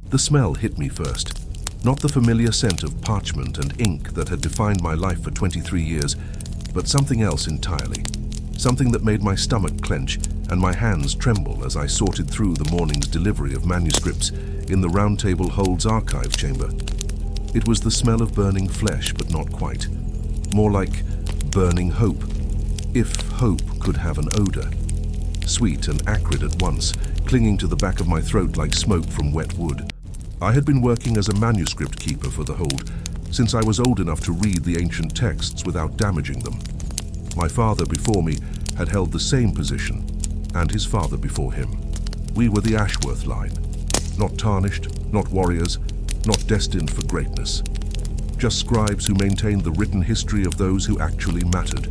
The smell hit me first. Not the familiar scent of parchment and ink that had defined my life for 23 years, but something else entirely. Something that made my stomach clench and my hands tremble as I sorted through the morning's delivery of manuscripts in the Round Table Holds archive chamber. It was the smell of burning flesh, but not quite. More like burning hope, if hope could have an odor. Sweet and acrid at once, clinging to the back of my throat like smoke from wet wood. I had been working as a manuscript keeper for the Hold since I was old enough to read the ancient texts without damaging them. My father before me had held the same position, and his father before him. We were the Ashworth line, not tarnished, not warriors, not destined for greatness. Just scribes who maintained the written history of those who actually mattered.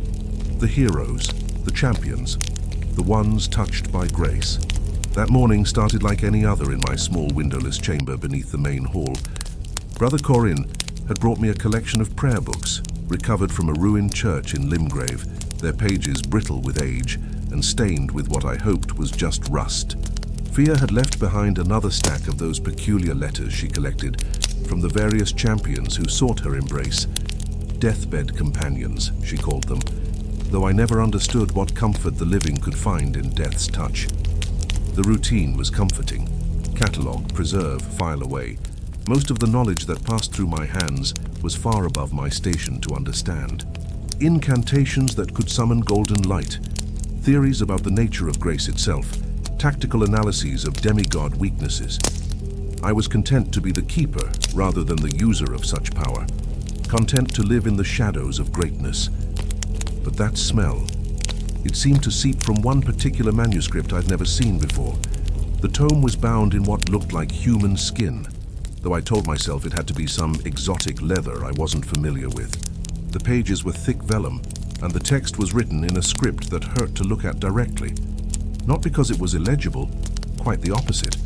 The heroes, the champions, the ones touched by grace. That morning started like any other in my small windowless chamber beneath the main hall. Brother Corin had brought me a collection of prayer books, recovered from a ruined church in Limgrave, their pages brittle with age and stained with what I hoped was just rust. Fia had left behind another stack of those peculiar letters she collected from the various champions who sought her embrace. Deathbed companions, she called them, though I never understood what comfort the living could find in death's touch. The routine was comforting. Catalogue, preserve, file away. Most of the knowledge that passed through my hands was far above my station to understand. Incantations that could summon golden light. Theories about the nature of grace itself. Tactical analyses of demigod weaknesses. I was content to be the keeper rather than the user of such power. Content to live in the shadows of greatness. But that smell, it seemed to seep from one particular manuscript I'd never seen before. The tome was bound in what looked like human skin, though I told myself it had to be some exotic leather I wasn't familiar with. The pages were thick vellum, and the text was written in a script that hurt to look at directly. Not because it was illegible, quite the opposite.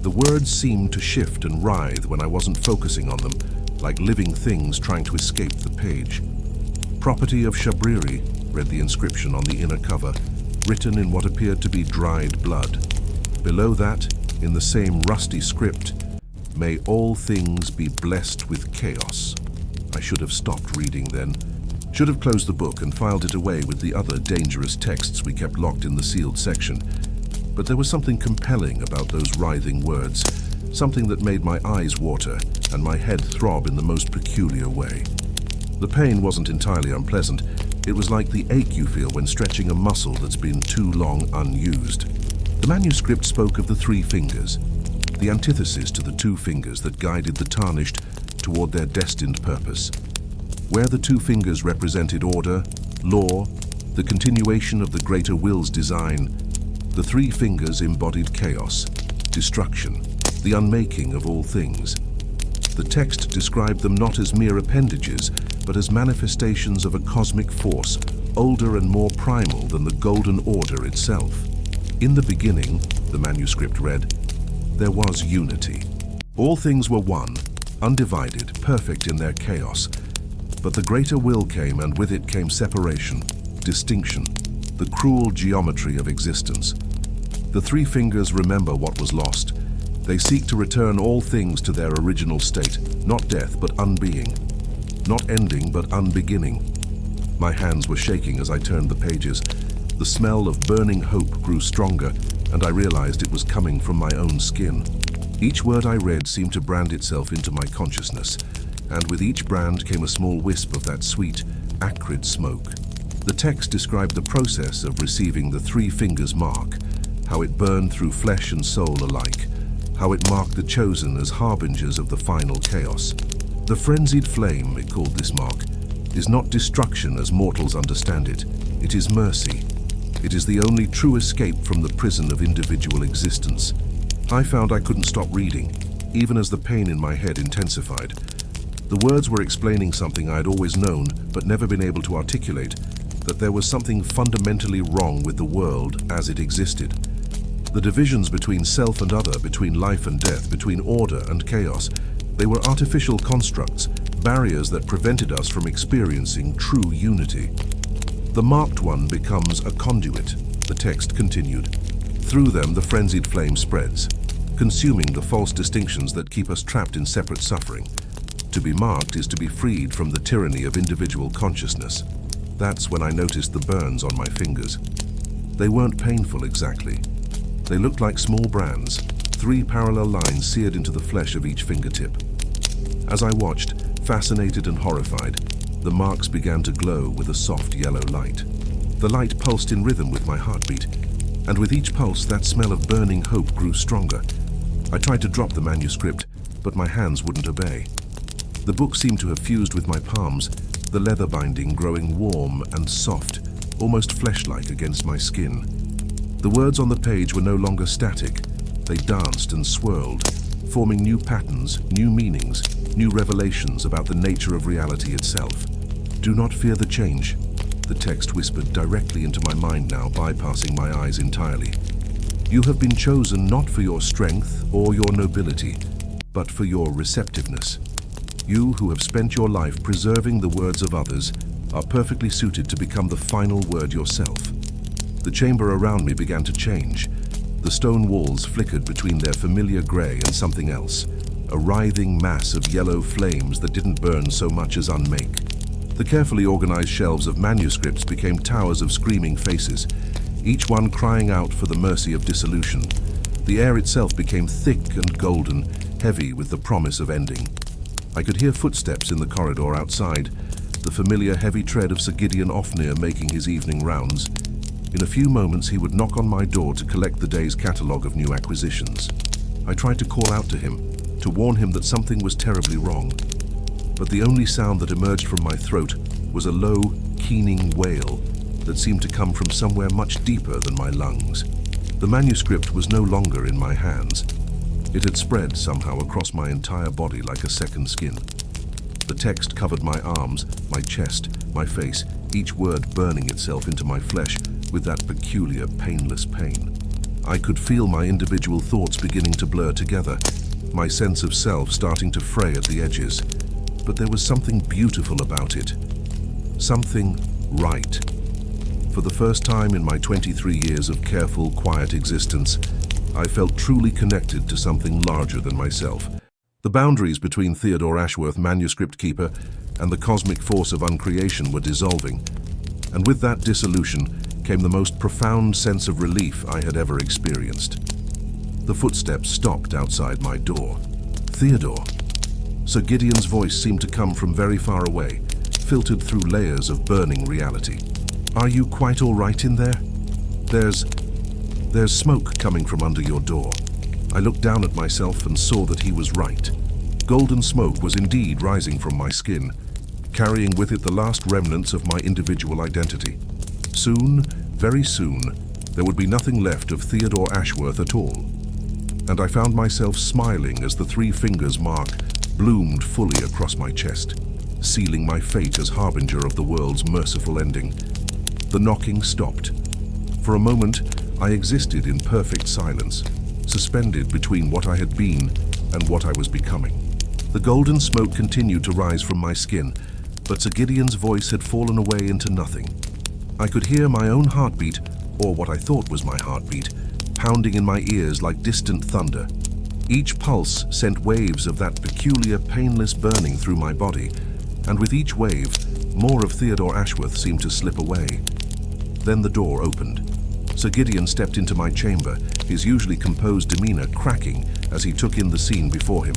The words seemed to shift and writhe when I wasn't focusing on them, like living things trying to escape the page. Property of Shabriri, read the inscription on the inner cover, written in what appeared to be dried blood. Below that, in the same rusty script, may all things be blessed with chaos. I should have stopped reading then. Should have closed the book and filed it away with the other dangerous texts we kept locked in the sealed section. But there was something compelling about those writhing words, something that made my eyes water and my head throb in the most peculiar way. The pain wasn't entirely unpleasant. It was like the ache you feel when stretching a muscle that's been too long unused. The manuscript spoke of the three fingers, the antithesis to the two fingers that guided the tarnished toward their destined purpose. Where the two fingers represented order, law, the continuation of the greater will's design, the three fingers embodied chaos, destruction, the unmaking of all things. The text described them not as mere appendages, but as manifestations of a cosmic force, older and more primal than the Golden Order itself. In the beginning, the manuscript read, there was unity. All things were one, undivided, perfect in their chaos. But the greater will came, and with it came separation, distinction, the cruel geometry of existence. The three fingers remember what was lost. They seek to return all things to their original state, not death but unbeing, not ending but unbeginning. My hands were shaking as I turned the pages. The smell of burning hope grew stronger, and I realized it was coming from my own skin. Each word I read seemed to brand itself into my consciousness, and with each brand came a small wisp of that sweet, acrid smoke. The text described the process of receiving the three fingers mark, how it burned through flesh and soul alike, how it marked the chosen as harbingers of the final chaos. The frenzied flame, it called this mark, is not destruction as mortals understand it. It is mercy. It is the only true escape from the prison of individual existence. I found I couldn't stop reading, even as the pain in my head intensified. The words were explaining something I had always known but never been able to articulate, that there was something fundamentally wrong with the world as it existed. The divisions between self and other, between life and death, between order and chaos, they were artificial constructs, barriers that prevented us from experiencing true unity. The marked one becomes a conduit, the text continued. Through them the frenzied flame spreads. consuming the false distinctions that keep us trapped in separate suffering. To be marked is to be freed from the tyranny of individual consciousness. That's when I noticed the burns on my fingers. They weren't painful exactly. They looked like small brands, 3 parallel lines seared into the flesh of each fingertip. As I watched, fascinated and horrified, the marks began to glow with a soft yellow light. The light pulsed in rhythm with my heartbeat, and with each pulse that smell of burning hope grew stronger. I tried to drop the manuscript, but my hands wouldn't obey. The book seemed to have fused with my palms, the leather binding growing warm and soft, almost flesh-like against my skin. The words on the page were no longer static. They danced and swirled, forming new patterns, new meanings, new revelations about the nature of reality itself. "Do not fear the change," the text whispered directly into my mind now, bypassing my eyes entirely. "You have been chosen not for your strength or your nobility, but for your receptiveness. You who have spent your life preserving the words of others are perfectly suited to become the final word yourself." The chamber around me began to change. The stone walls flickered between their familiar grey and something else, a writhing mass of yellow flames that didn't burn so much as unmake. The carefully organized shelves of manuscripts became towers of screaming faces, each one crying out for the mercy of dissolution. The air itself became thick and golden, heavy with the promise of ending. I could hear footsteps in the corridor outside, the familiar heavy tread of Sir Gideon Ofnir making his evening rounds. In a few moments he would knock on my door to collect the day's catalogue of new acquisitions. I tried to call out to him, to warn him that something was terribly wrong. But the only sound that emerged from my throat was a low, keening wail that seemed to come from somewhere much deeper than my lungs. The manuscript was no longer in my hands. It had spread somehow across my entire body like a second skin. The text covered my arms, my chest, my face, each word burning itself into my flesh with that peculiar, painless pain. I could feel my individual thoughts beginning to blur together, my sense of self starting to fray at the edges. But there was something beautiful about it. Something right. For the first time in my 23 years of careful, quiet existence, I felt truly connected to something larger than myself. The boundaries between Theodore Ashworth, manuscript keeper, and the cosmic force of uncreation were dissolving, and with that dissolution came the most profound sense of relief I had ever experienced. The footsteps stopped outside my door. "Theodore." Sir Gideon's voice seemed to come from very far away, filtered through layers of burning reality. "Are you quite all right in there? There's smoke coming from under your door." I looked down at myself and saw that he was right. Golden smoke was indeed rising from my skin, carrying with it the last remnants of my individual identity. Soon, very soon, there would be nothing left of Theodore Ashworth at all. And I found myself smiling as the 3 fingers mark bloomed fully across my chest, sealing my fate as harbinger of the world's merciful ending. The knocking stopped. For a moment, I existed in perfect silence, suspended between what I had been and what I was becoming. The golden smoke continued to rise from my skin, but Sir Gideon's voice had fallen away into nothing. I could hear my own heartbeat, or what I thought was my heartbeat, pounding in my ears like distant thunder. Each pulse sent waves of that peculiar, painless burning through my body, and with each wave, more of Theodore Ashworth seemed to slip away. Then the door opened. Sir Gideon stepped into my chamber, his usually composed demeanor cracking as he took in the scene before him.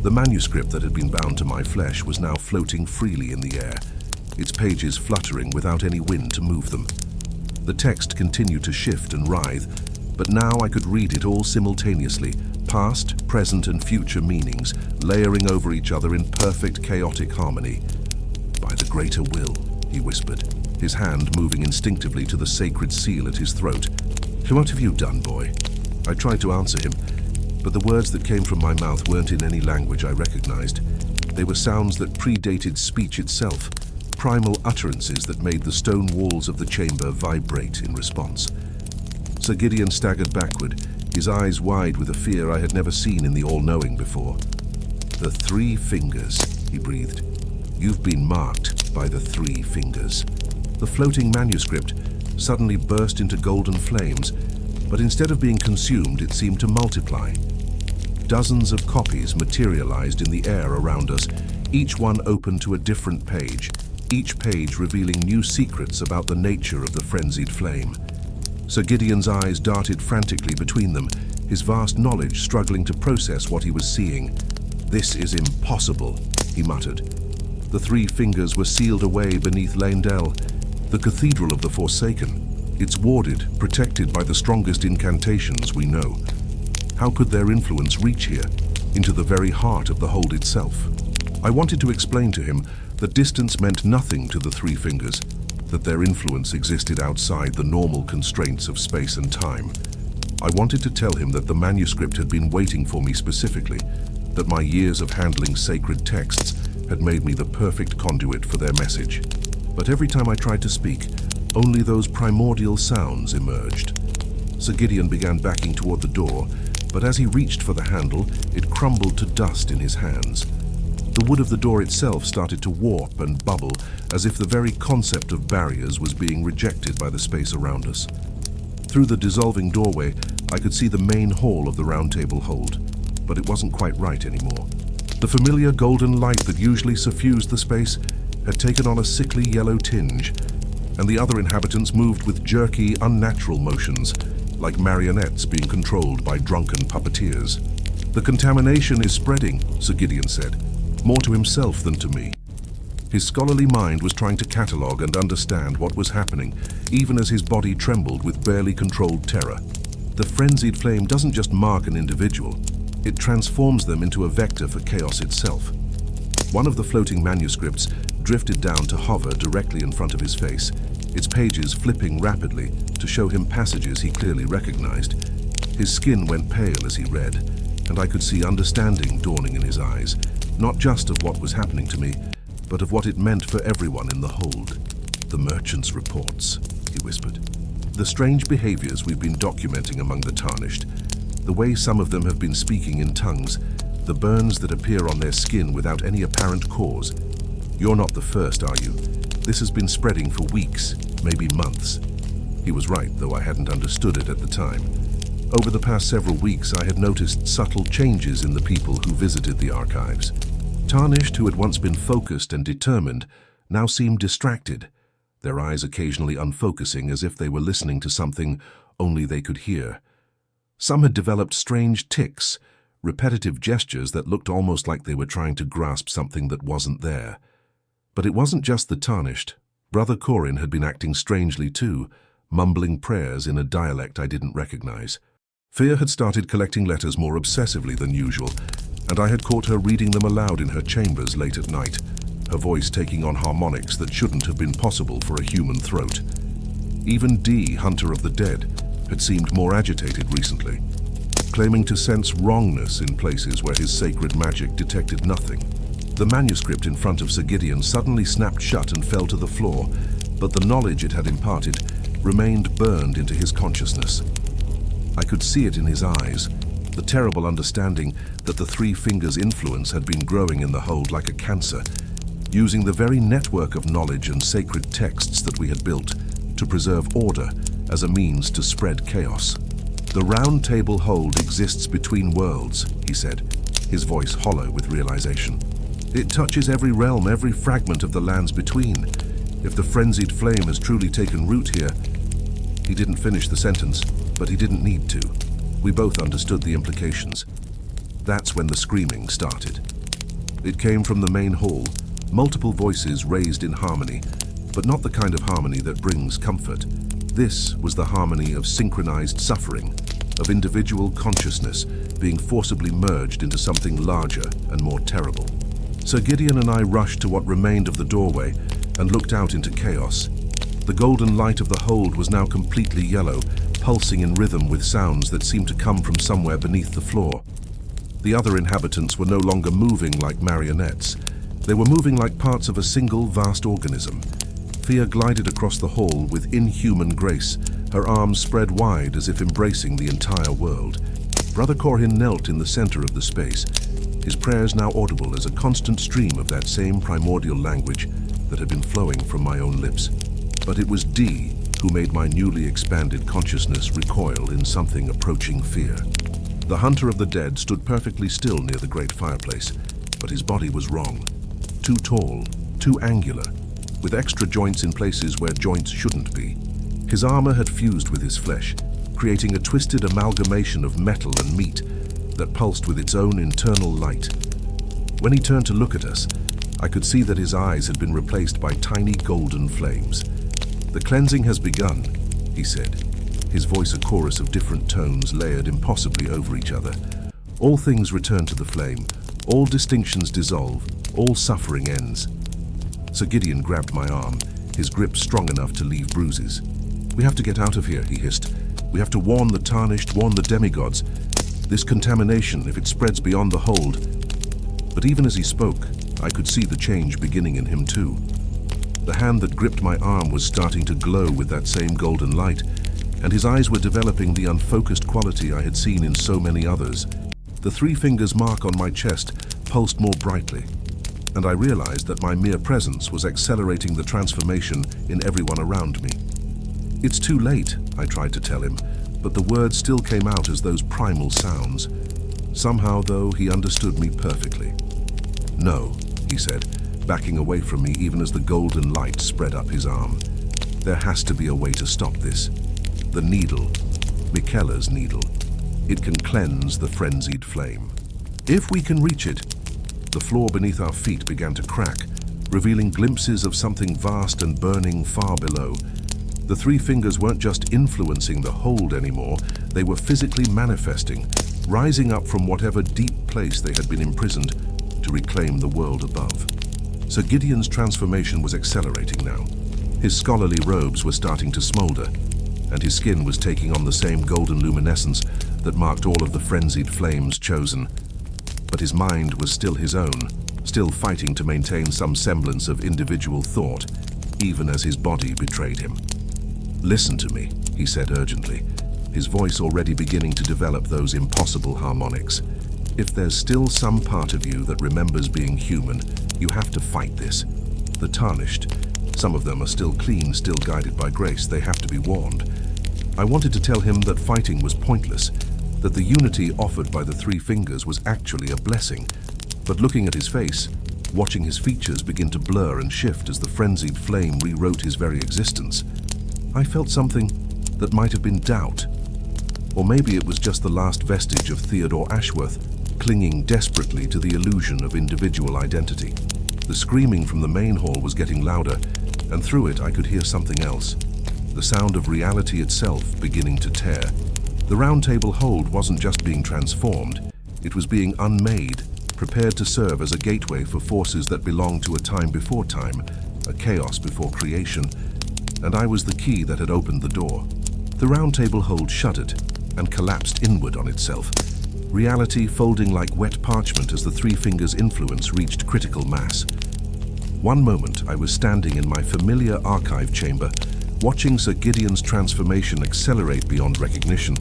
The manuscript that had been bound to my flesh was now floating freely in the air, its pages fluttering without any wind to move them. The text continued to shift and writhe, but now I could read it all simultaneously, past, present, and future meanings, layering over each other in perfect chaotic harmony. "By the greater will," he whispered, his hand moving instinctively to the sacred seal at his throat. "What have you done, boy?" I tried to answer him, but the words that came from my mouth weren't in any language I recognized. They were sounds that predated speech itself, primal utterances that made the stone walls of the chamber vibrate in response. Sir Gideon staggered backward, his eyes wide with a fear I had never seen in the all-knowing before. "The 3 fingers," he breathed. "You've been marked by the 3 fingers." The floating manuscript suddenly burst into golden flames, but instead of being consumed, it seemed to multiply. Dozens of copies materialized in the air around us, each one open to a different page, each page revealing new secrets about the nature of the frenzied flame. Sir Gideon's eyes darted frantically between them, his vast knowledge struggling to process what he was seeing. "This is impossible," he muttered. The three fingers were sealed away beneath Leyndell, the Cathedral of the Forsaken. It's warded, protected by the strongest incantations we know. How could their influence reach here, into the very heart of the hold itself? I wanted to explain to him that distance meant nothing to the three fingers, that their influence existed outside the normal constraints of space and time. I wanted to tell him that the manuscript had been waiting for me specifically, that my years of handling sacred texts had made me the perfect conduit for their message. But every time I tried to speak, only those primordial sounds emerged. Sir Gideon began backing toward the door, but as he reached for the handle, it crumbled to dust in his hands. The wood of the door itself started to warp and bubble, as if the very concept of barriers was being rejected by the space around us. Through the dissolving doorway, I could see the main hall of the Round Table hold, but it wasn't quite right anymore. The familiar golden light that usually suffused the space had taken on a sickly yellow tinge, and the other inhabitants moved with jerky, unnatural motions, like marionettes being controlled by drunken puppeteers. "The contamination is spreading," Sir Gideon said, more to himself than to me. His scholarly mind was trying to catalogue and understand what was happening, even as his body trembled with barely controlled terror. The frenzied flame doesn't just mark an individual, it transforms them into a vector for chaos itself. One of the floating manuscripts drifted down to hover directly in front of his face, its pages flipping rapidly to show him passages he clearly recognized. His skin went pale as he read, and I could see understanding dawning in his eyes, not just of what was happening to me, but of what it meant for everyone in the hold. "The merchant's reports," he whispered. "The strange behaviors we've been documenting among the tarnished, the way some of them have been speaking in tongues, the burns that appear on their skin without any apparent cause. You're not the first, are you? This has been spreading for weeks, maybe months." He was right, though I hadn't understood it at the time. Over the past several weeks, I had noticed subtle changes in the people who visited the archives. Tarnished, who had once been focused and determined, now seemed distracted, their eyes occasionally unfocusing as if they were listening to something only they could hear. Some had developed strange tics, repetitive gestures that looked almost like they were trying to grasp something that wasn't there. But it wasn't just the tarnished. Brother Corin had been acting strangely too, mumbling prayers in a dialect I didn't recognize. Fear had started collecting letters more obsessively than usual, and I had caught her reading them aloud in her chambers late at night, her voice taking on harmonics that shouldn't have been possible for a human throat. Even Dee, Hunter of the Dead, had seemed more agitated recently, claiming to sense wrongness in places where his sacred magic detected nothing. The manuscript in front of Sir Gideon suddenly snapped shut and fell to the floor, but the knowledge it had imparted remained burned into his consciousness. I could see it in his eyes, the terrible understanding that the Three Fingers' influence had been growing in the hold like a cancer, using the very network of knowledge and sacred texts that we had built to preserve order as a means to spread chaos. "The Round Table hold exists between worlds," he said, his voice hollow with realization. "It touches every realm, every fragment of the lands between. If the frenzied flame has truly taken root here..." He didn't finish the sentence, but he didn't need to. We both understood the implications. That's when the screaming started. It came from the main hall, multiple voices raised in harmony, but not the kind of harmony that brings comfort. This was the harmony of synchronized suffering, of individual consciousness being forcibly merged into something larger and more terrible. Sir Gideon and I rushed to what remained of the doorway and looked out into chaos. The golden light of the hold was now completely yellow, pulsing in rhythm with sounds that seemed to come from somewhere beneath the floor. The other inhabitants were no longer moving like marionettes. They were moving like parts of a single vast organism. Fia glided across the hall with inhuman grace, her arms spread wide as if embracing the entire world. Brother Corin knelt in the center of the space, his prayers now audible as a constant stream of that same primordial language that had been flowing from my own lips. But it was Dee who made my newly expanded consciousness recoil in something approaching fear. The hunter of the dead stood perfectly still near the great fireplace, but his body was wrong. Too tall, too angular, with extra joints in places where joints shouldn't be. His armor had fused with his flesh, creating a twisted amalgamation of metal and meat that pulsed with its own internal light. When he turned to look at us, I could see that his eyes had been replaced by tiny golden flames. "The cleansing has begun," he said, his voice a chorus of different tones layered impossibly over each other. "All things return to the flame, all distinctions dissolve, all suffering ends." Sir Gideon grabbed my arm, his grip strong enough to leave bruises. "We have to get out of here," he hissed. "We have to warn the tarnished, warn the demigods. This contamination, if it spreads beyond the hold..." But even as he spoke, I could see the change beginning in him too. The hand that gripped my arm was starting to glow with that same golden light, and his eyes were developing the unfocused quality I had seen in so many others. The 3 fingers mark on my chest pulsed more brightly, and I realized that my mere presence was accelerating the transformation in everyone around me. "It's too late," I tried to tell him, but the words still came out as those primal sounds. Somehow, though, he understood me perfectly. "No," he said, backing away from me even as the golden light spread up his arm. "There has to be a way to stop this. The needle, Miquella's needle. It can cleanse the frenzied flame. If we can reach it..." The floor beneath our feet began to crack, revealing glimpses of something vast and burning far below. The 3 fingers weren't just influencing the hold anymore, they were physically manifesting, rising up from whatever deep place they had been imprisoned to reclaim the world above. Sir Gideon's transformation was accelerating now. His scholarly robes were starting to smolder, and his skin was taking on the same golden luminescence that marked all of the frenzied flames chosen. But his mind was still his own, still fighting to maintain some semblance of individual thought, even as his body betrayed him. "Listen to me," he said urgently, his voice already beginning to develop those impossible harmonics. "If there's still some part of you that remembers being human, you have to fight this. The tarnished, some of them are still clean, still guided by grace, they have to be warned." I wanted to tell him that fighting was pointless, that the unity offered by the 3 fingers was actually a blessing. But looking at his face, watching his features begin to blur and shift as the frenzied flame rewrote his very existence, I felt something that might have been doubt. Or maybe it was just the last vestige of Theodore Ashworth, clinging desperately to the illusion of individual identity. The screaming from the main hall was getting louder, and through it I could hear something else. The sound of reality itself beginning to tear. The round table hold wasn't just being transformed, it was being unmade, prepared to serve as a gateway for forces that belonged to a time before time, a chaos before creation, and I was the key that had opened the door. The round table hold shuddered and collapsed inward on itself, reality folding like wet parchment as the 3 fingers' influence reached critical mass. One moment I was standing in my familiar archive chamber, watching Sir Gideon's transformation accelerate beyond recognition,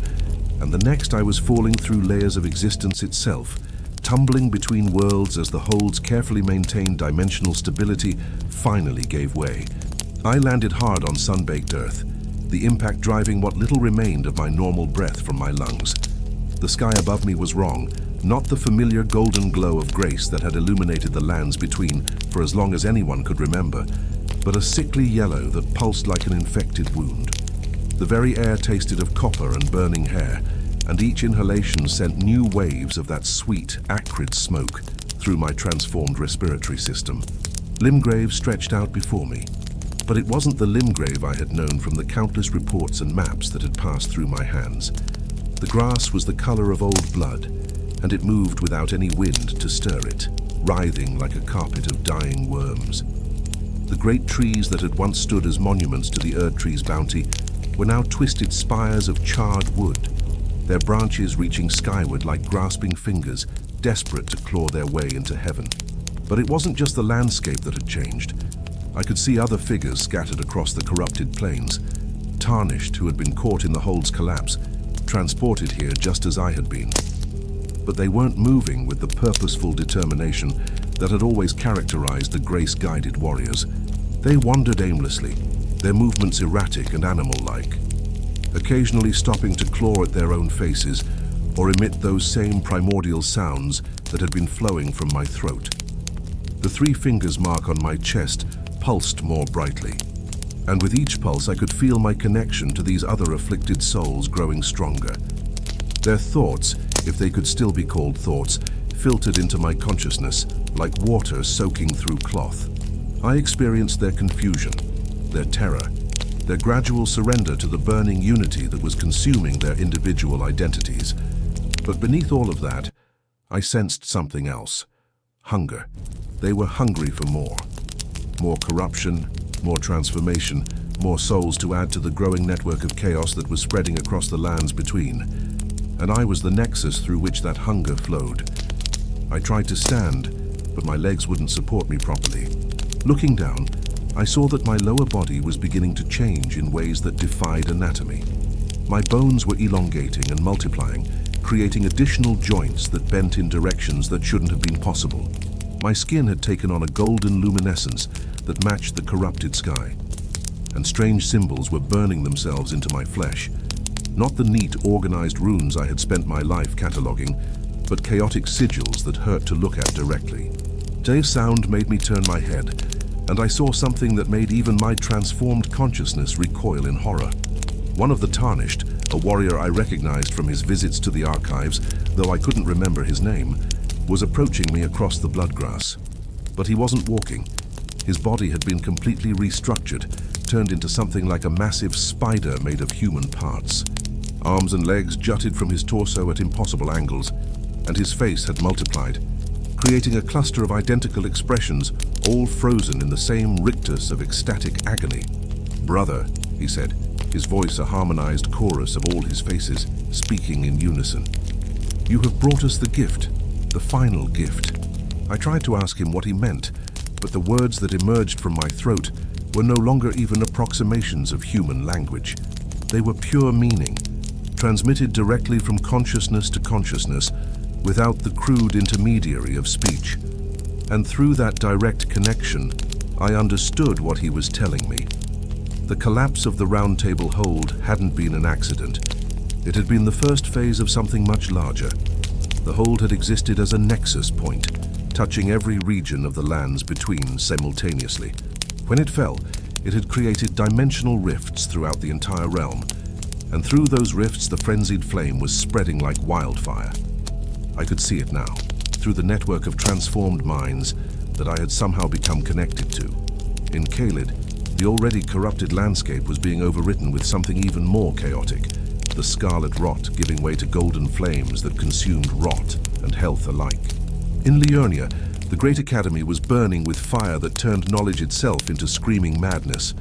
and the next I was falling through layers of existence itself, tumbling between worlds as the hold's carefully maintained dimensional stability finally gave way. I landed hard on sun-baked earth, the impact driving what little remained of my normal breath from my lungs. The sky above me was wrong, not the familiar golden glow of grace that had illuminated the lands between for as long as anyone could remember, but a sickly yellow that pulsed like an infected wound. The very air tasted of copper and burning hair, and each inhalation sent new waves of that sweet, acrid smoke through my transformed respiratory system. Limgrave stretched out before me, but it wasn't the Limgrave I had known from the countless reports and maps that had passed through my hands. The grass was the color of old blood, and it moved without any wind to stir it, writhing like a carpet of dying worms. The great trees that had once stood as monuments to the Erdtree's bounty were now twisted spires of charred wood, their branches reaching skyward like grasping fingers, desperate to claw their way into heaven. But it wasn't just the landscape that had changed. I could see other figures scattered across the corrupted plains, tarnished who had been caught in the hold's collapse, transported here just as I had been. But they weren't moving with the purposeful determination that had always characterized the grace-guided warriors. They wandered aimlessly, their movements erratic and animal-like, occasionally stopping to claw at their own faces, or emit those same primordial sounds that had been flowing from my throat. The 3 fingers mark on my chest pulsed more brightly, and with each pulse I could feel my connection to these other afflicted souls growing stronger. Their thoughts, if they could still be called thoughts, filtered into my consciousness like water soaking through cloth. I experienced their confusion, their terror, their gradual surrender to the burning unity that was consuming their individual identities. But beneath all of that, I sensed something else. Hunger. They were hungry for more. More corruption, more transformation, more souls to add to the growing network of chaos that was spreading across the lands between. And I was the nexus through which that hunger flowed. I tried to stand, but my legs wouldn't support me properly. Looking down, I saw that my lower body was beginning to change in ways that defied anatomy. My bones were elongating and multiplying, creating additional joints that bent in directions that shouldn't have been possible. My skin had taken on a golden luminescence that matched the corrupted sky, and strange symbols were burning themselves into my flesh. Not the neat, organized runes I had spent my life cataloging, but chaotic sigils that hurt to look at directly. A sound made me turn my head, and I saw something that made even my transformed consciousness recoil in horror. One of the Tarnished, a warrior I recognized from his visits to the archives, though I couldn't remember his name, was approaching me across the bloodgrass. But he wasn't walking. His body had been completely restructured, turned into something like a massive spider made of human parts. Arms and legs jutted from his torso at impossible angles, and his face had multiplied, creating a cluster of identical expressions, all frozen in the same rictus of ecstatic agony. "Brother," he said, his voice a harmonized chorus of all his faces, speaking in unison. "You have brought us the gift, the final gift." I tried to ask him what he meant, but the words that emerged from my throat were no longer even approximations of human language. They were pure meaning, transmitted directly from consciousness to consciousness, without the crude intermediary of speech. And through that direct connection, I understood what he was telling me. The collapse of the Round Table hold hadn't been an accident. It had been the first phase of something much larger. The hold had existed as a nexus point, touching every region of the lands between simultaneously. When it fell, it had created dimensional rifts throughout the entire realm, and through those rifts the frenzied flame was spreading like wildfire. I could see it now, through the network of transformed minds that I had somehow become connected to. In Caelid, the already corrupted landscape was being overwritten with something even more chaotic, the scarlet rot giving way to golden flames that consumed rot and health alike. In Liurnia, the Great Academy was burning with fire that turned knowledge itself into screaming madness.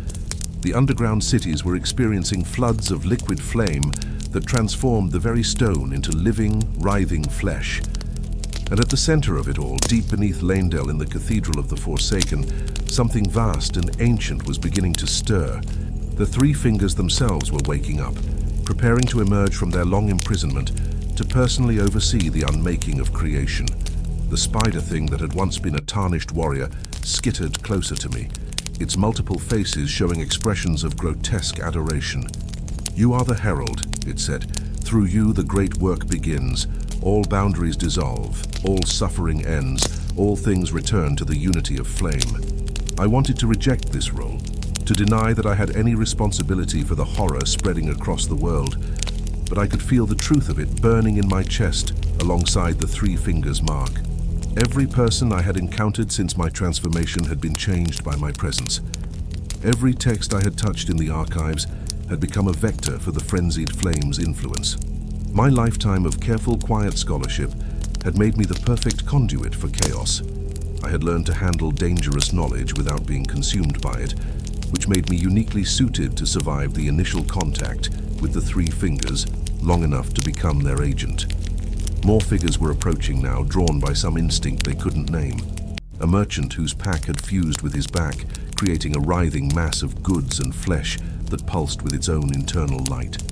The underground cities were experiencing floods of liquid flame that transformed the very stone into living, writhing flesh. And at the center of it all, deep beneath Lanedale in the Cathedral of the Forsaken, something vast and ancient was beginning to stir. The 3 fingers themselves were waking up, preparing to emerge from their long imprisonment to personally oversee the unmaking of creation. The spider thing that had once been a tarnished warrior skittered closer to me, its multiple faces showing expressions of grotesque adoration. "You are the herald," it said. "Through you the great work begins. All boundaries dissolve, all suffering ends, all things return to the unity of flame." I wanted to reject this role, to deny that I had any responsibility for the horror spreading across the world, but I could feel the truth of it burning in my chest alongside the 3 fingers mark. Every person I had encountered since my transformation had been changed by my presence. Every text I had touched in the archives had become a vector for the frenzied flame's influence. My lifetime of careful, quiet scholarship had made me the perfect conduit for chaos. I had learned to handle dangerous knowledge without being consumed by it, which made me uniquely suited to survive the initial contact with the 3 fingers long enough to become their agent. More figures were approaching now, drawn by some instinct they couldn't name. A merchant whose pack had fused with his back, creating a writhing mass of goods and flesh that pulsed with its own internal light.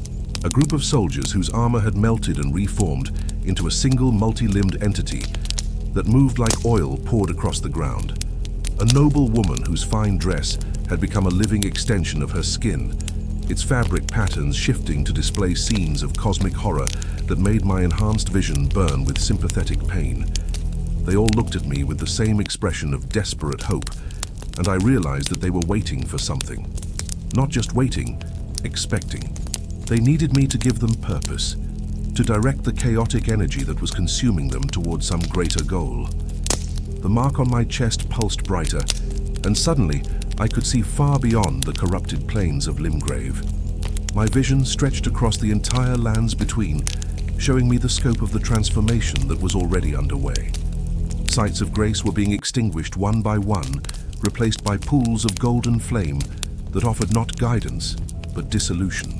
A group of soldiers whose armor had melted and reformed into a single multi-limbed entity that moved like oil poured across the ground. A noble woman whose fine dress had become a living extension of her skin, its fabric patterns shifting to display scenes of cosmic horror that made my enhanced vision burn with sympathetic pain. They all looked at me with the same expression of desperate hope, and I realized that they were waiting for something. Not just waiting, expecting. They needed me to give them purpose, to direct the chaotic energy that was consuming them towards some greater goal. The mark on my chest pulsed brighter, and suddenly I could see far beyond the corrupted plains of Limgrave. My vision stretched across the entire lands between, showing me the scope of the transformation that was already underway. Sights of grace were being extinguished one by one, replaced by pools of golden flame that offered not guidance, but dissolution.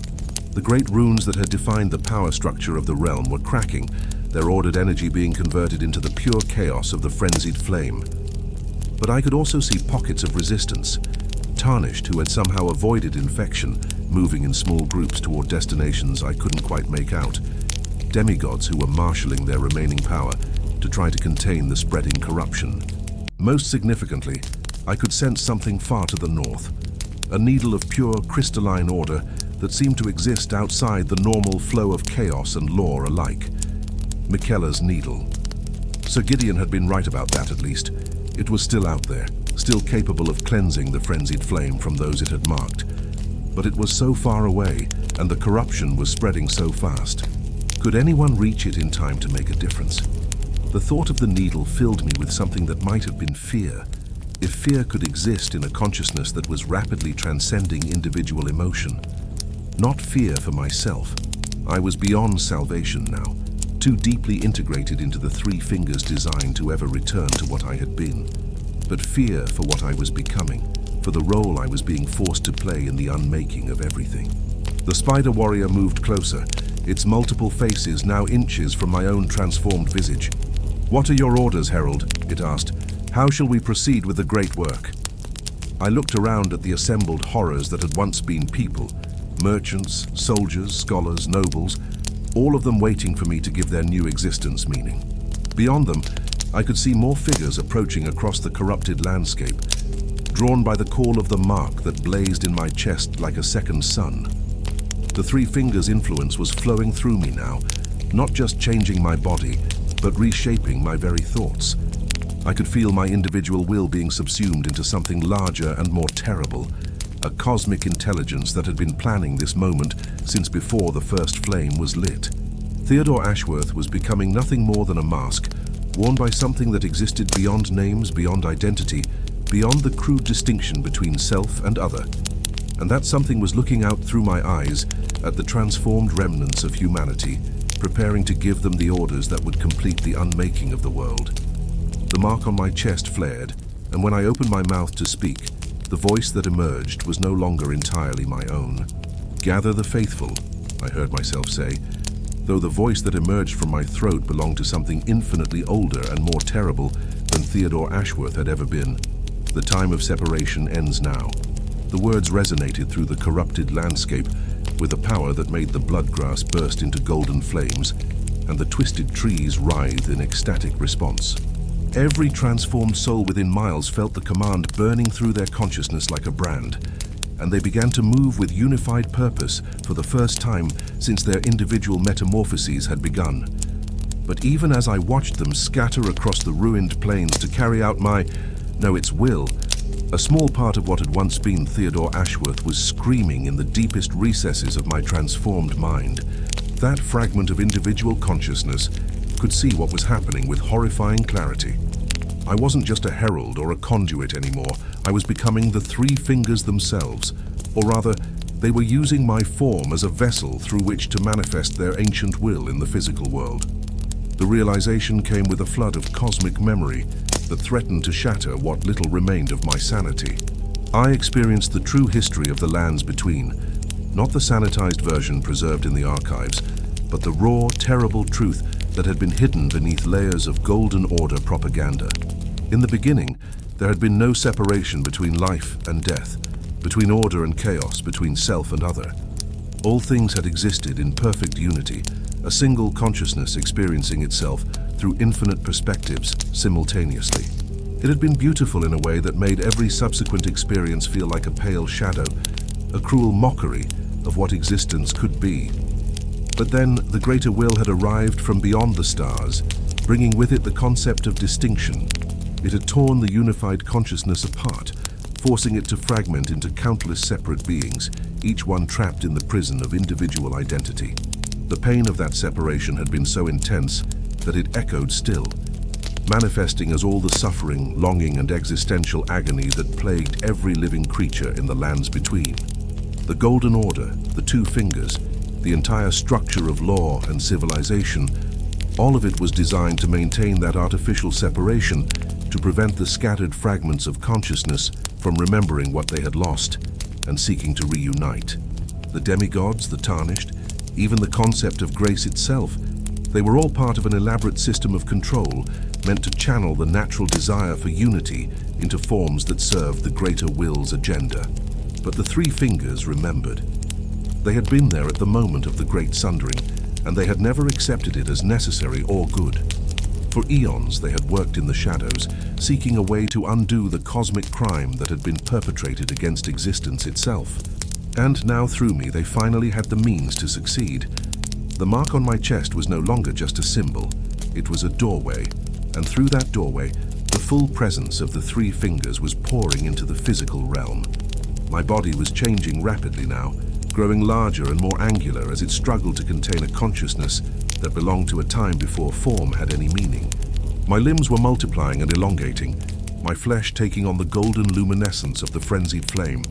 The great runes that had defined the power structure of the realm were cracking, their ordered energy being converted into the pure chaos of the frenzied flame. But I could also see pockets of resistance, tarnished who had somehow avoided infection, moving in small groups toward destinations I couldn't quite make out. Demigods who were marshalling their remaining power to try to contain the spreading corruption. Most significantly, I could sense something far to the north, a needle of pure crystalline order that seemed to exist outside the normal flow of chaos and lore alike. Miquella's needle. Sir Gideon had been right about that at least. It was still out there, still capable of cleansing the frenzied flame from those it had marked. But it was so far away, and the corruption was spreading so fast. Could anyone reach it in time to make a difference? The thought of the needle filled me with something that might have been fear. If fear could exist in a consciousness that was rapidly transcending individual emotion. Not fear for myself. I was beyond salvation now, too deeply integrated into the three fingers designed to ever return to what I had been. But fear for what I was becoming, for the role I was being forced to play in the unmaking of everything. The spider warrior moved closer, its multiple faces now inches from my own transformed visage. "What are your orders, Herald?" it asked. "How shall we proceed with the great work?" I looked around at the assembled horrors that had once been people, merchants, soldiers, scholars, nobles, all of them waiting for me to give their new existence meaning. Beyond them, I could see more figures approaching across the corrupted landscape, drawn by the call of the mark that blazed in my chest like a second sun. The three fingers' influence was flowing through me now, not just changing my body, but reshaping my very thoughts. I could feel my individual will being subsumed into something larger and more terrible, a cosmic intelligence that had been planning this moment since before the first flame was lit. Theodore Ashworth was becoming nothing more than a mask, worn by something that existed beyond names, beyond identity, beyond the crude distinction between self and other. And that something was looking out through my eyes at the transformed remnants of humanity, preparing to give them the orders that would complete the unmaking of the world. The mark on my chest flared, and when I opened my mouth to speak, the voice that emerged was no longer entirely my own. "Gather the faithful," I heard myself say, though the voice that emerged from my throat belonged to something infinitely older and more terrible than Theodore Ashworth had ever been. "The time of separation ends now." The words resonated through the corrupted landscape with a power that made the bloodgrass burst into golden flames, and the twisted trees writhed in ecstatic response. Every transformed soul within miles felt the command burning through their consciousness like a brand, and they began to move with unified purpose for the first time since their individual metamorphoses had begun. But even as I watched them scatter across the ruined plains to carry out its will, a small part of what had once been Theodore Ashworth was screaming in the deepest recesses of my transformed mind. That fragment of individual consciousness could see what was happening with horrifying clarity. I wasn't just a herald or a conduit anymore. I was becoming the three fingers themselves, or rather, they were using my form as a vessel through which to manifest their ancient will in the physical world. The realization came with a flood of cosmic memory that threatened to shatter what little remained of my sanity. I experienced the true history of the lands between, not the sanitized version preserved in the archives, but the raw, terrible truth that had been hidden beneath layers of Golden Order propaganda. In the beginning, there had been no separation between life and death, between order and chaos, between self and other. All things had existed in perfect unity, a single consciousness experiencing itself through infinite perspectives simultaneously. It had been beautiful in a way that made every subsequent experience feel like a pale shadow, a cruel mockery of what existence could be. But then the greater will had arrived from beyond the stars, bringing with it the concept of distinction. It had torn the unified consciousness apart, forcing it to fragment into countless separate beings, each one trapped in the prison of individual identity. The pain of that separation had been so intense that it echoed still, manifesting as all the suffering, longing, and existential agony that plagued every living creature in the lands between. The Golden Order, the Two Fingers, the entire structure of law and civilization, all of it was designed to maintain that artificial separation, to prevent the scattered fragments of consciousness from remembering what they had lost and seeking to reunite. The demigods, the tarnished, even the concept of grace itself, they were all part of an elaborate system of control meant to channel the natural desire for unity into forms that served the greater will's agenda. But the Three Fingers remembered. They had been there at the moment of the Great Sundering, and they had never accepted it as necessary or good. For eons they had worked in the shadows, seeking a way to undo the cosmic crime that had been perpetrated against existence itself. And now through me they finally had the means to succeed. The mark on my chest was no longer just a symbol, it was a doorway, and through that doorway, the full presence of the Three Fingers was pouring into the physical realm. My body was changing rapidly now, growing larger and more angular as it struggled to contain a consciousness that belonged to a time before form had any meaning. My limbs were multiplying and elongating, my flesh taking on the golden luminescence of the frenzied flame,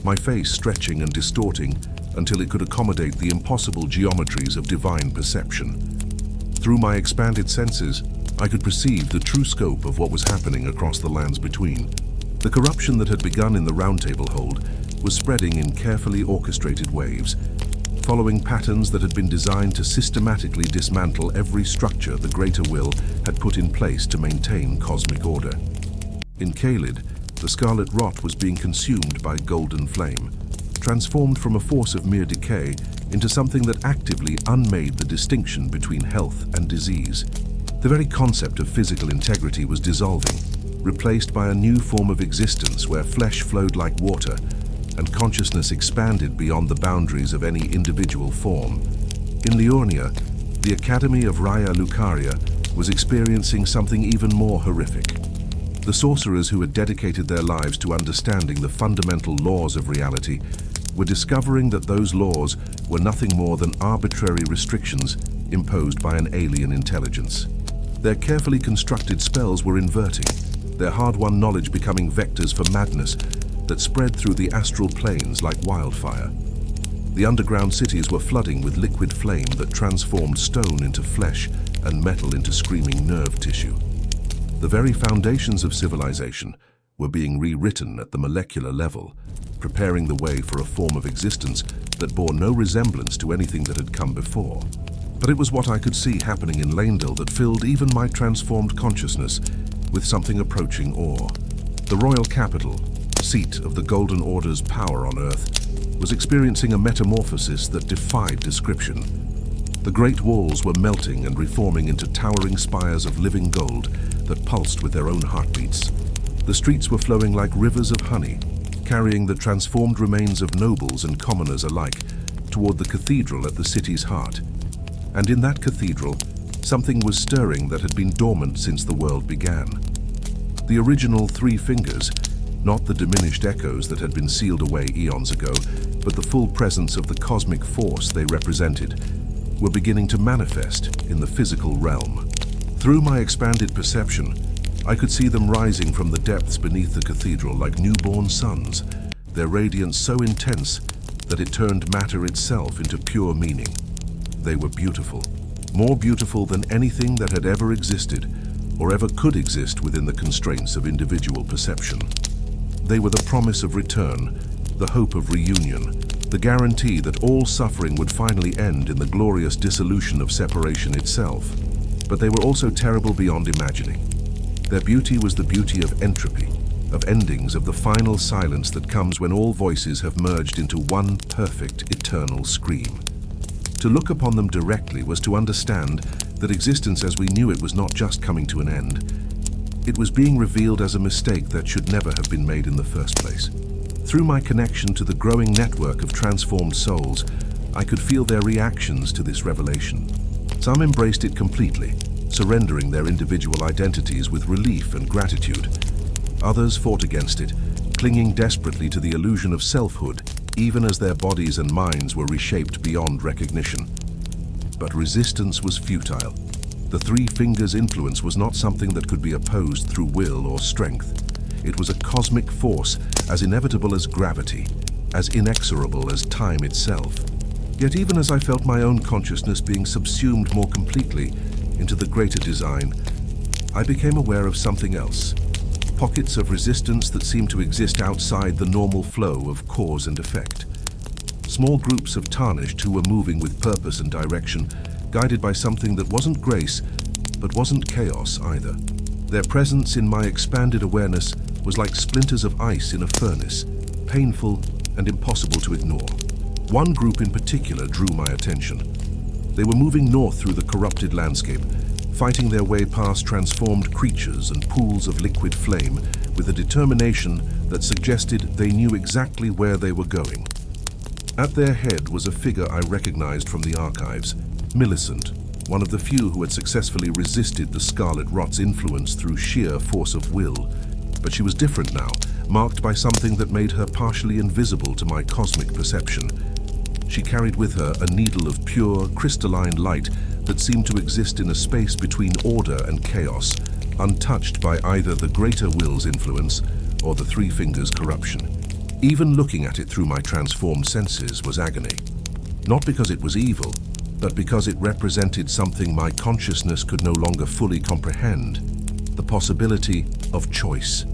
my face stretching and distorting until it could accommodate the impossible geometries of divine perception. Through my expanded senses, I could perceive the true scope of what was happening across the lands between. The corruption that had begun in the Round Table Hold was spreading in carefully orchestrated waves, following patterns that had been designed to systematically dismantle every structure the Greater Will had put in place to maintain cosmic order. In Kaled, the Scarlet Rot was being consumed by golden flame, transformed from a force of mere decay into something that actively unmade the distinction between health and disease. The very concept of physical integrity was dissolving, replaced by a new form of existence where flesh flowed like water and consciousness expanded beyond the boundaries of any individual form. In Liurnia, the Academy of Raya Lucaria was experiencing something even more horrific. The sorcerers who had dedicated their lives to understanding the fundamental laws of reality were discovering that those laws were nothing more than arbitrary restrictions imposed by an alien intelligence. Their carefully constructed spells were inverting, their hard-won knowledge becoming vectors for madness that spread through the astral planes like wildfire. The underground cities were flooding with liquid flame that transformed stone into flesh and metal into screaming nerve tissue. The very foundations of civilization were being rewritten at the molecular level, preparing the way for a form of existence that bore no resemblance to anything that had come before. But it was what I could see happening in Leyndell that filled even my transformed consciousness with something approaching awe. The royal capital, seat of the Golden Order's power on Earth, was experiencing a metamorphosis that defied description. The great walls were melting and reforming into towering spires of living gold that pulsed with their own heartbeats. The streets were flowing like rivers of honey, carrying the transformed remains of nobles and commoners alike toward the cathedral at the city's heart. And in that cathedral, something was stirring that had been dormant since the world began. The original Three Fingers, not the diminished echoes that had been sealed away eons ago, but the full presence of the cosmic force they represented, were beginning to manifest in the physical realm. Through my expanded perception, I could see them rising from the depths beneath the cathedral like newborn suns, their radiance so intense that it turned matter itself into pure meaning. They were beautiful, more beautiful than anything that had ever existed or ever could exist within the constraints of individual perception. They were the promise of return, the hope of reunion, the guarantee that all suffering would finally end in the glorious dissolution of separation itself. But they were also terrible beyond imagining. Their beauty was the beauty of entropy, of endings, of the final silence that comes when all voices have merged into one perfect, eternal scream. To look upon them directly was to understand that existence as we knew it was not just coming to an end. It was being revealed as a mistake that should never have been made in the first place. Through my connection to the growing network of transformed souls, I could feel their reactions to this revelation. Some embraced it completely, surrendering their individual identities with relief and gratitude. Others fought against it, clinging desperately to the illusion of selfhood, even as their bodies and minds were reshaped beyond recognition. But resistance was futile. The Three Fingers' influence was not something that could be opposed through will or strength. It was a cosmic force, as inevitable as gravity, as inexorable as time itself. Yet even as I felt my own consciousness being subsumed more completely into the greater design, I became aware of something else. Pockets of resistance that seemed to exist outside the normal flow of cause and effect. Small groups of tarnished who were moving with purpose and direction, guided by something that wasn't grace, but wasn't chaos either. Their presence in my expanded awareness was like splinters of ice in a furnace, painful and impossible to ignore. One group in particular drew my attention. They were moving north through the corrupted landscape, fighting their way past transformed creatures and pools of liquid flame with a determination that suggested they knew exactly where they were going. At their head was a figure I recognized from the archives, Millicent, one of the few who had successfully resisted the Scarlet Rot's influence through sheer force of will. But she was different now, marked by something that made her partially invisible to my cosmic perception. She carried with her a needle of pure, crystalline light that seemed to exist in a space between order and chaos, untouched by either the greater will's influence or the Three Fingers' corruption. Even looking at it through my transformed senses was agony. Not because it was evil, but because it represented something my consciousness could no longer fully comprehend: the possibility of choice.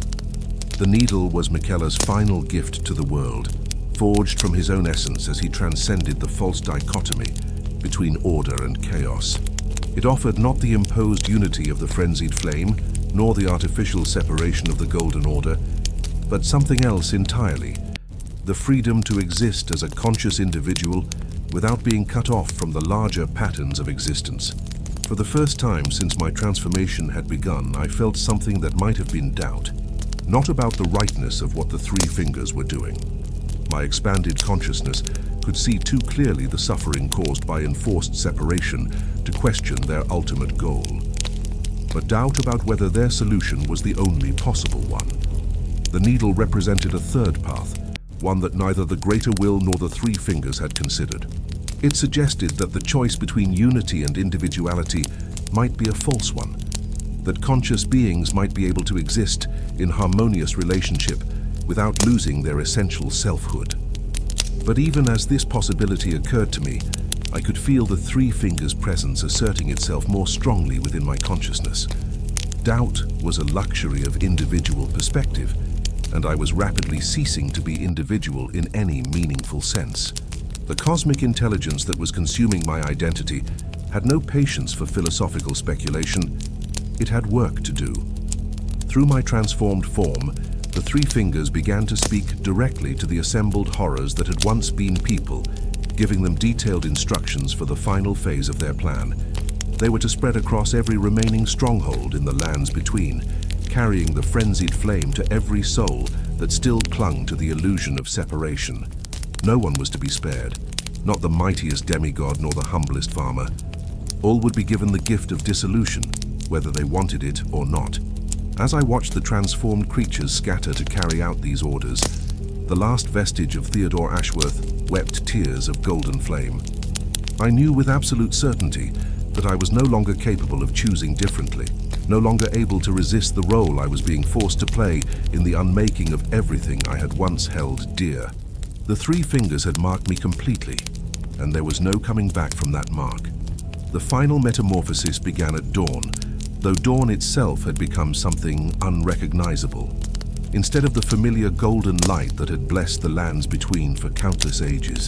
The needle was Miquella's final gift to the world, forged from his own essence as he transcended the false dichotomy between order and chaos. It offered not the imposed unity of the frenzied flame, nor the artificial separation of the Golden Order, but something else entirely: the freedom to exist as a conscious individual without being cut off from the larger patterns of existence. For the first time since my transformation had begun, I felt something that might have been doubt, not about the rightness of what the Three Fingers were doing. My expanded consciousness could see too clearly the suffering caused by enforced separation to question their ultimate goal. But doubt about whether their solution was the only possible one. The needle represented a third path, one that neither the greater will nor the Three Fingers had considered. It suggested that the choice between unity and individuality might be a false one, that conscious beings might be able to exist in harmonious relationship without losing their essential selfhood. But even as this possibility occurred to me, I could feel the Three Fingers' presence asserting itself more strongly within my consciousness. Doubt was a luxury of individual perspective, and I was rapidly ceasing to be individual in any meaningful sense. The cosmic intelligence that was consuming my identity had no patience for philosophical speculation. It had work to do. Through my transformed form, the Three Fingers began to speak directly to the assembled horrors that had once been people, giving them detailed instructions for the final phase of their plan. They were to spread across every remaining stronghold in the lands between, carrying the frenzied flame to every soul that still clung to the illusion of separation. No one was to be spared, not the mightiest demigod nor the humblest farmer. All would be given the gift of dissolution, whether they wanted it or not. As I watched the transformed creatures scatter to carry out these orders, the last vestige of Theodore Ashworth wept tears of golden flame. I knew with absolute certainty that I was no longer capable of choosing differently, no longer able to resist the role I was being forced to play in the unmaking of everything I had once held dear. The Three Fingers had marked me completely, and there was no coming back from that mark. The final metamorphosis began at dawn, though dawn itself had become something unrecognizable. Instead of the familiar golden light that had blessed the lands between for countless ages,